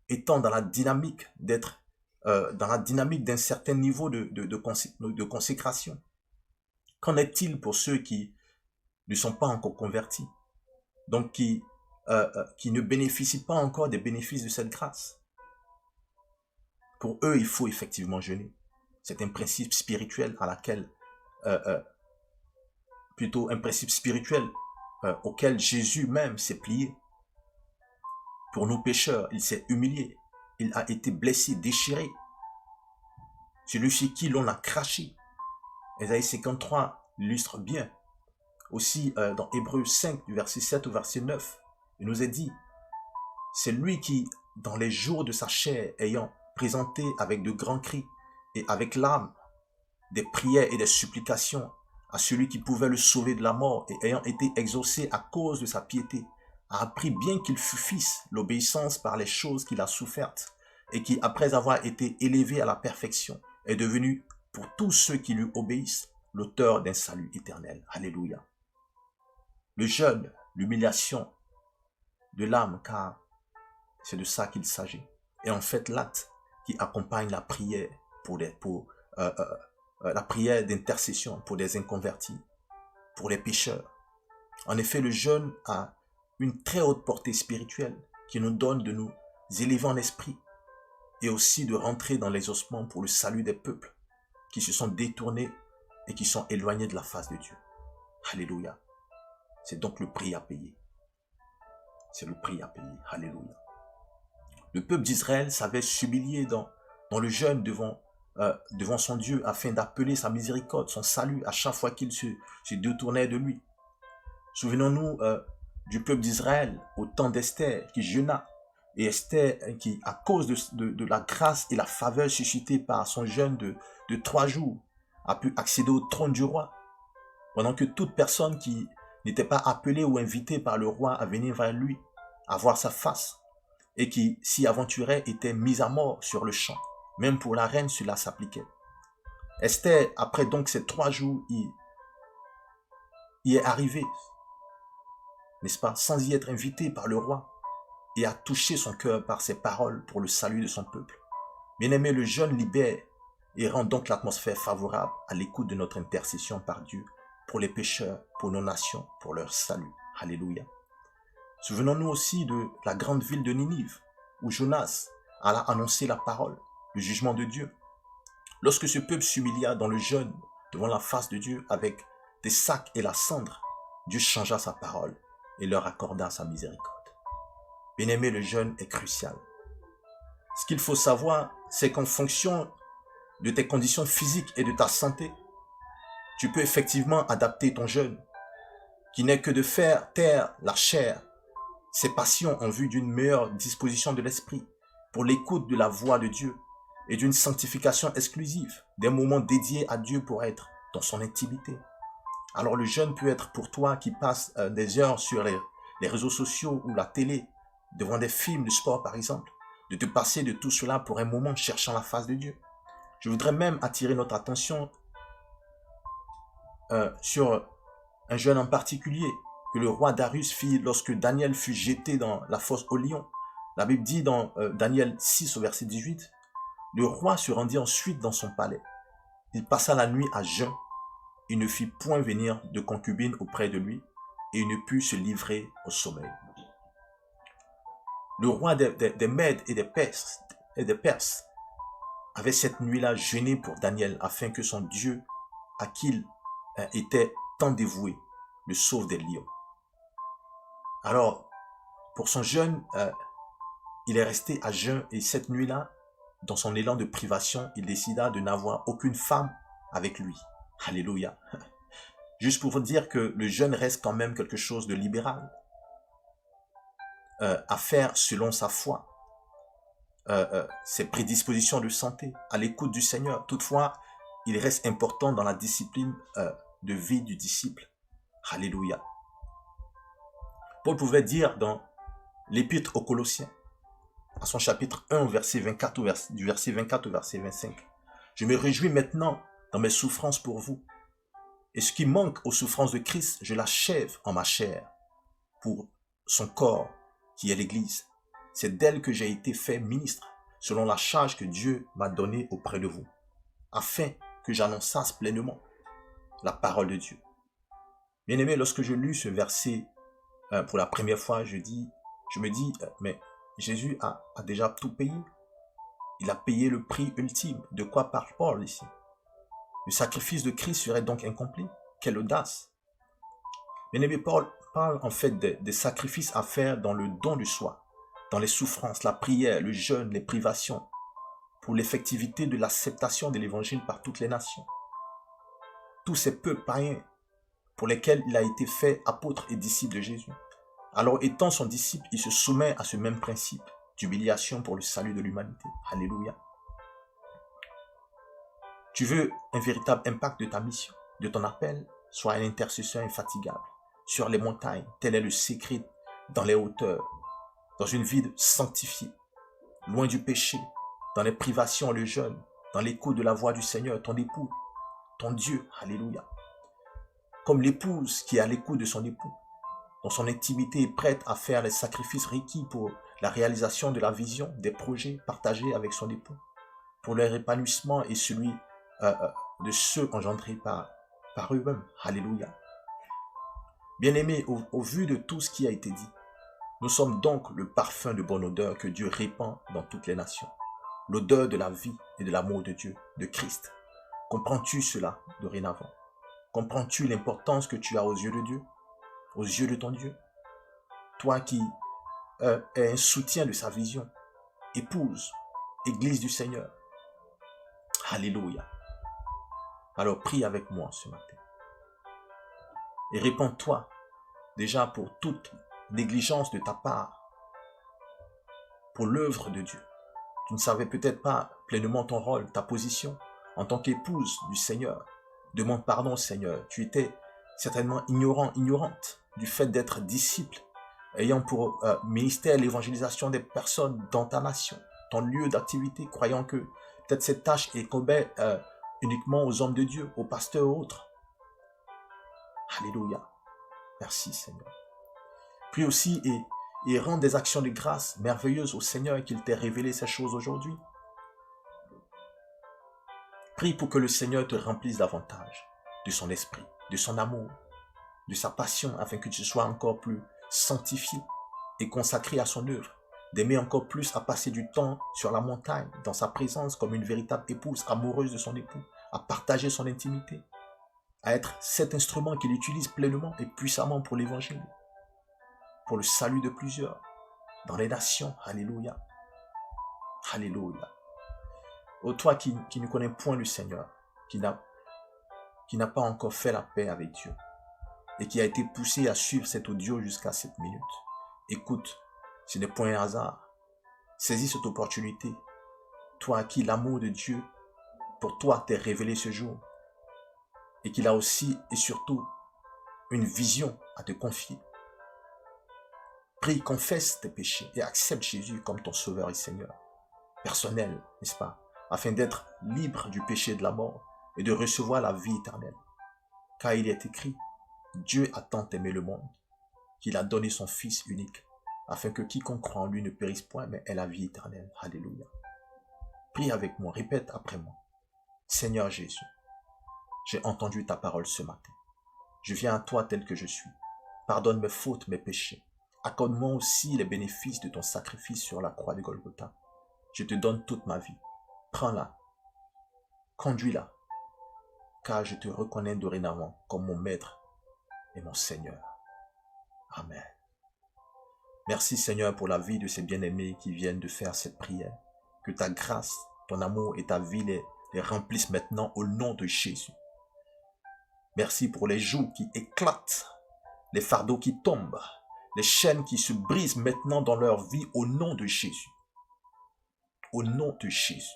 étant dans la dynamique d'un certain niveau de consécration. Qu'en est-il pour ceux qui ne sont pas encore convertis, donc qui ne bénéficient pas encore des bénéfices de cette grâce? Pour eux, il faut effectivement jeûner. C'est un principe spirituel un principe spirituel auquel Jésus même s'est plié. Pour nous pécheurs, il s'est humilié. Il a été blessé, déchiré. Celui sur qui l'on a craché. Ésaïe 53 illustre bien. Aussi dans Hébreux 5, du verset 7 au verset 9, il nous est dit: c'est lui qui, dans les jours de sa chair, ayant présenté avec de grands cris et avec larmes des prières et des supplications à celui qui pouvait le sauver de la mort, et ayant été exaucé à cause de sa piété, a appris bien qu'il fût fils l'obéissance par les choses qu'il a souffertes, et qui, après avoir été élevé à la perfection, est devenu, pour tous ceux qui lui obéissent, l'auteur d'un salut éternel. Alléluia. Le jeûne, l'humiliation de l'âme, car c'est de ça qu'il s'agit. Et en fait, l'acte qui accompagne la prière la prière d'intercession pour des inconvertis, pour les pécheurs. En effet, le jeûne a une très haute portée spirituelle qui nous donne de nous élever en esprit et aussi de rentrer dans les ossements pour le salut des peuples qui se sont détournés et qui sont éloignés de la face de Dieu. Alléluia. C'est donc le prix à payer. C'est le prix à payer. Alléluia. Le peuple d'Israël savait s'humilier dans le jeûne devant son Dieu afin d'appeler sa miséricorde, son salut à chaque fois qu'il se détournait de lui. Souvenons-nous du peuple d'Israël au temps d'Esther qui jeûna, et Esther qui, à cause de la grâce et la faveur suscitée par son jeûne de 3 jours, a pu accéder au trône du roi, pendant que toute personne qui n'était pas appelée ou invitée par le roi à venir vers lui, à voir sa face, et qui s'y aventurait était mise à mort sur le champ. Même pour la reine, cela s'appliquait. Esther, après donc ces 3 jours, y est arrivée. n'est-ce pas, sans y être invité par le roi, et a touché son cœur par ses paroles pour le salut de son peuple. Bien-aimé, le jeûne libère et rend donc l'atmosphère favorable à l'écoute de notre intercession par Dieu pour les pécheurs, pour nos nations, pour leur salut. Alléluia. Souvenons-nous aussi de la grande ville de Ninive, où Jonas alla annoncer la parole, le jugement de Dieu. Lorsque ce peuple s'humilia dans le jeûne devant la face de Dieu avec des sacs et la cendre, Dieu changea sa parole et leur accorda sa miséricorde. Bien-aimé, le jeûne est crucial. Ce qu'il faut savoir, c'est qu'en fonction de tes conditions physiques et de ta santé, tu peux effectivement adapter ton jeûne, qui n'est que de faire taire la chair, ses passions en vue d'une meilleure disposition de l'esprit, pour l'écoute de la voix de Dieu et d'une sanctification exclusive, des moments dédiés à Dieu pour être dans son intimité. Alors le jeûne peut être pour toi qui passe des heures sur les réseaux sociaux ou la télé, devant des films de sport par exemple, de te passer de tout cela pour un moment cherchant la face de Dieu. Je voudrais même attirer notre attention sur un jeûne en particulier que le roi Darius fit lorsque Daniel fut jeté dans la fosse au lion. La Bible dit dans Daniel 6 au verset 18, le roi se rendit ensuite dans son palais. Il passa la nuit à jeun. Il ne fit point venir de concubine auprès de lui et il ne put se livrer au sommeil. Le roi des Mèdes et des Perses avait cette nuit-là jeûné pour Daniel afin que son Dieu, à qui il était tant dévoué, le sauve des lions. Alors, pour son jeûne, il est resté à jeun et cette nuit-là, dans son élan de privation, il décida de n'avoir aucune femme avec lui. Alléluia. Juste pour vous dire que le jeûne reste quand même quelque chose de libéral. À faire selon sa foi, ses prédispositions de santé, à l'écoute du Seigneur. Toutefois, il reste important dans la discipline de vie du disciple. Alléluia. Paul pouvait dire dans l'épître aux Colossiens, à son chapitre 1, verset 24, du verset 24 au verset 25, « Je me réjouis maintenant dans mes souffrances pour vous, et ce qui manque aux souffrances de Christ, je l'achève en ma chair, pour son corps, qui est l'Église. C'est d'elle que j'ai été fait ministre, selon la charge que Dieu m'a donnée auprès de vous, afin que j'annonçasse pleinement la parole de Dieu. » Bien-aimé, lorsque je lus ce verset pour la première fois, je me dis, mais Jésus a déjà tout payé. Il a payé le prix ultime. De quoi parle Paul ici? Le sacrifice de Christ serait donc incomplet. Quelle audace! Bien-aimé, Paul parle en fait des sacrifices à faire dans le don de soi, dans les souffrances, la prière, le jeûne, les privations, pour l'effectivité de l'acceptation de l'évangile par toutes les nations. Tous ces peuples païens pour lesquels il a été fait apôtre et disciple de Jésus. Alors, étant son disciple, il se soumet à ce même principe d'humiliation pour le salut de l'humanité. Alléluia. Tu veux un véritable impact de ta mission, de ton appel, sois un intercesseur infatigable. Sur les montagnes, tel est le secret dans les hauteurs, dans une vie sanctifiée, loin du péché, dans les privations, le jeûne, dans l'écoute de la voix du Seigneur, ton époux, ton Dieu. Alléluia. Comme l'épouse qui est à l'écoute de son époux, dans son intimité est prête à faire les sacrifices requis pour la réalisation de la vision, des projets partagés avec son époux, pour leur épanouissement et celui de ceux engendrés par eux-mêmes. Alléluia. Bien-aimés, au vu de tout ce qui a été dit, nous sommes donc le parfum de bonne odeur que Dieu répand dans toutes les nations. L'odeur de la vie et de l'amour de Dieu, de Christ. Comprends-tu cela dorénavant? Comprends-tu l'importance que tu as aux yeux de Dieu, aux yeux de ton Dieu? Toi qui es un soutien de sa vision, épouse, Église du Seigneur. Alléluia. Alors prie avec moi ce matin. Et répands-toi déjà pour toute négligence de ta part, pour l'œuvre de Dieu. Tu ne savais peut-être pas pleinement ton rôle, ta position en tant qu'épouse du Seigneur. Demande pardon au Seigneur. Tu étais certainement ignorante du fait d'être disciple, ayant pour ministère l'évangélisation des personnes dans ta nation, ton lieu d'activité, croyant que peut-être cette tâche incombait uniquement aux hommes de Dieu, aux pasteurs ou autres. Alléluia. Merci Seigneur. Prie aussi et rends des actions de grâce merveilleuses au Seigneur et qu'il t'ait révélé ces choses aujourd'hui. Prie pour que le Seigneur te remplisse davantage de son esprit, de son amour, de sa passion, afin que tu sois encore plus sanctifié et consacré à son œuvre, d'aimer encore plus à passer du temps sur la montagne, dans sa présence comme une véritable épouse amoureuse de son époux, à partager son intimité, à être cet instrument qu'il utilise pleinement et puissamment pour l'évangile, pour le salut de plusieurs, dans les nations. Alléluia. Alléluia. Ô toi qui ne connais point le Seigneur, qui n'a pas encore fait la paix avec Dieu, et qui a été poussé à suivre cet audio jusqu'à cette minute. Écoute, ce n'est point un hasard. Saisis cette opportunité. Toi à qui l'amour de Dieu pour toi t'est révélé ce jour, et qu'il a aussi et surtout une vision à te confier. Prie, confesse tes péchés et accepte Jésus comme ton Sauveur et Seigneur personnel, n'est-ce pas, afin d'être libre du péché et de la mort et de recevoir la vie éternelle. Car il est écrit, Dieu a tant aimé le monde qu'il a donné son Fils unique, afin que quiconque croit en lui ne périsse point, mais ait la vie éternelle. Alléluia. Prie avec moi, répète après moi. Seigneur Jésus, j'ai entendu ta parole ce matin. Je viens à toi tel que je suis. Pardonne mes fautes, mes péchés. Accorde-moi aussi les bénéfices de ton sacrifice sur la croix de Golgotha. Je te donne toute ma vie. Prends-la. Conduis-la. Car je te reconnais dorénavant comme mon Maître et mon Seigneur. Amen. Merci Seigneur pour la vie de ces bien-aimés qui viennent de faire cette prière. Que ta grâce, ton amour et ta vie les remplissent maintenant au nom de Jésus. Merci pour les joues qui éclatent, les fardeaux qui tombent, les chaînes qui se brisent maintenant dans leur vie au nom de Jésus. Au nom de Jésus.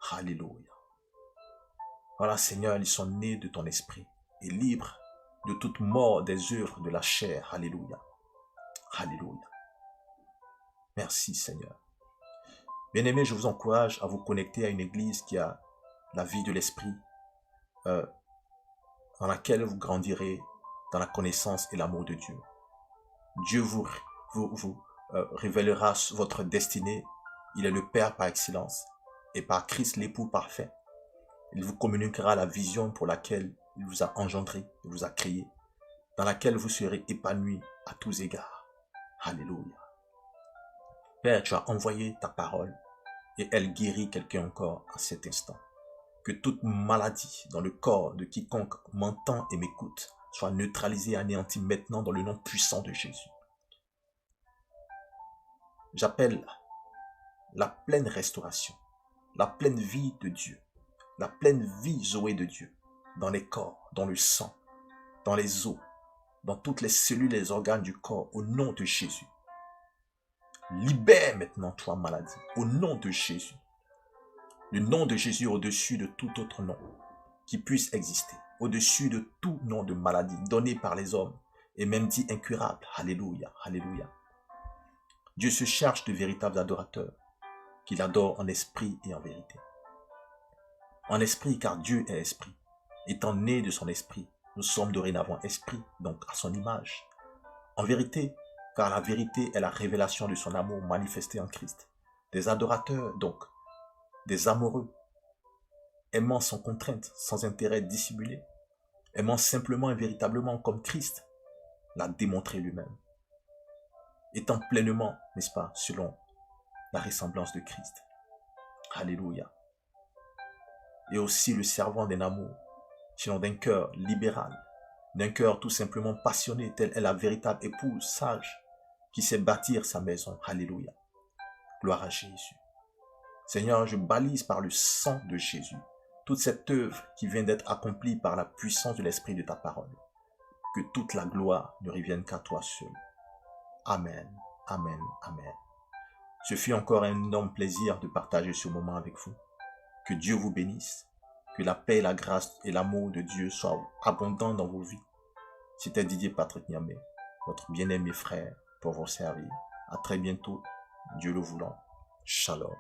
Alléluia. Voilà Seigneur, ils sont nés de ton esprit et libres de toute mort des œuvres de la chair. Alléluia. Alléluia. Merci Seigneur. Bien-aimés, je vous encourage à vous connecter à une église qui a la vie de l'esprit, dans laquelle vous grandirez dans la connaissance et l'amour de Dieu. Dieu vous révélera votre destinée. Il est le Père par excellence et par Christ l'époux parfait. Il vous communiquera la vision pour laquelle il vous a engendré, il vous a créé, dans laquelle vous serez épanoui à tous égards. Alléluia. Père, tu as envoyé ta parole et elle guérit quelqu'un encore à cet instant. Que toute maladie dans le corps de quiconque m'entend et m'écoute soit neutralisée, anéantie maintenant dans le nom puissant de Jésus. J'appelle la pleine restauration, la pleine vie de Dieu, la pleine vie Zoé de Dieu, dans les corps, dans le sang, dans les os, dans toutes les cellules et les organes du corps, au nom de Jésus. Libère maintenant toi maladie, au nom de Jésus. Le nom de Jésus au-dessus de tout autre nom qui puisse exister, au-dessus de tout nom de maladie donné par les hommes et même dit incurable. Alléluia, alléluia. Dieu se cherche de véritables adorateurs qui l'adorent en esprit et en vérité. En esprit, car Dieu est esprit. Étant né de son esprit, nous sommes dorénavant esprit, donc à son image. En vérité, car la vérité est la révélation de son amour manifesté en Christ. Des adorateurs, donc, des amoureux, aimant sans contrainte, sans intérêt dissimulé, aimant simplement et véritablement comme Christ l'a démontré lui-même, étant pleinement, n'est-ce pas, selon la ressemblance de Christ. Alléluia. Et aussi le servant d'un amour, selon d'un cœur libéral, d'un cœur tout simplement passionné, telle est la véritable épouse sage qui sait bâtir sa maison. Alléluia. Gloire à Jésus. Seigneur, je balise par le sang de Jésus toute cette œuvre qui vient d'être accomplie par la puissance de l'Esprit de ta parole. Que toute la gloire ne revienne qu'à toi seul. Amen, amen, amen. Ce fut encore un énorme plaisir de partager ce moment avec vous. Que Dieu vous bénisse. Que la paix, la grâce et l'amour de Dieu soient abondants dans vos vies. C'était Didier Patrick Niamé, votre bien-aimé frère, pour vous servir. À très bientôt, Dieu le voulant. Shalom.